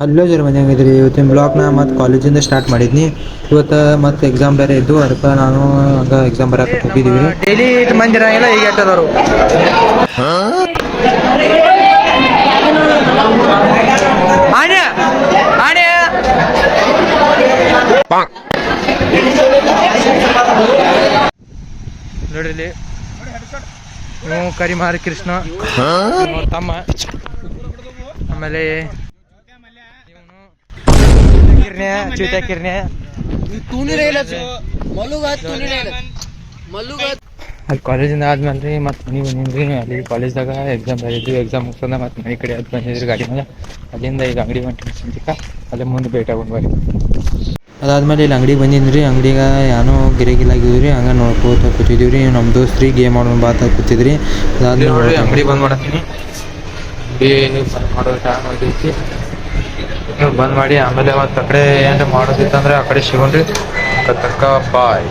ಅಲ್ಲೋ ಜರ ಮನೆಯಾಗಿದ್ರಿ ಇವತ್ತಿನ ಬ್ಲಾಕ್ನ ಮತ್ತು ಕಾಲೇಜಿಂದ ಸ್ಟಾರ್ಟ್ ಮಾಡಿದ್ನಿ. ಇವತ್ತು ಮತ್ತೆ ಎಕ್ಸಾಮ್ ಬೇರೆ ಇದ್ದು ಅದಕ್ಕೆ ನಾನು ಹಂಗ ಎಕ್ಸಾಮ್ ಬರಕ್ಕೆ ಹೋಗಿದ್ದೀವಿ. ಡೈಲಿ ಮಂದಿರಂಗಿಲ್ಲ ಈಗ ಎಟ್ಟದವರು ಆನೆ ಆನೆ ನೋಡಿಲಿ ನೀವು ಕರಿಮಾರಿ ಕೃಷ್ಣ ತಮ್ಮ, ಆಮೇಲೆ ಚೀತಾ ಕಿರ್ನೆ ಅಲ್ಲಿ ಕಾಲೇಜಿಂದ ಆದ್ಮೇಲೆ ಮತ್ತೆ ಮನೆ ಬಂದಿದ್ರಿ. ಅಲ್ಲಿ ಕಾಲೇಜ್ದಾಗ ಎಕ್ಸಾಮ್ ಬರೀದ್ವಿ. ಎಕ್ಸಾಮ್ ಮುಗಿಸೋದ ಮತ್ತೆ ಮನೆ ಕಡೆ ಅದು ಬಂದಿದ್ರಿ ಗಾಡಿ ಮೇಲೆ. ಅಲ್ಲಿಂದ ಈಗ ಅಂಗಡಿ ಬಂತು ಸಂಜಿಕ ಅಲ್ಲೇ ಮುಂದೆ ಭೇಟಿ ಆಗೋಣ ಬರ್ರಿ. ಅದಾದ್ಮೇಲೆ ಇಲ್ಲಿ ಅಂಗಡಿಗೆ ಬಂದಿದ್ರಿ. ಅಂಗಡಿಗೆ ಏನೋ ಗಿರಾಗಿಲಾಗಿದ್ರಿ, ಹಂಗೆ ನೋಡ್ಕೋತ ಕೂತಿದ್ದೀವಿ. ನಮ್ಮ ದೋಸ್ತ್ರಿ ಗೇಮ್ ಆಡೋಣ ಬಾತ ಕೂತಿದ್ರಿ. ಅದಾದ್ಮೇಲೆ ನೋಡಿ ಅಂಗಡಿ ಬಂದ್ ಮಾಡತ್ತೀನಿ. ಬಂದ್ ಮಾಡೋ ಟೈಮ್ ಆಗೈತಿ. ಬಂದ್ ಮಾಡಿ ಆಮೇಲೆ ಮತ್ತೆ ಆ ಕಡೆ ಏನಾರ ಮಾಡೋದಿತ್ತಂದ್ರೆ ಆ ಕಡೆ ಸಿಗೋಣ್ರಿ. ತಕ್ಕ ಬಾಯ್.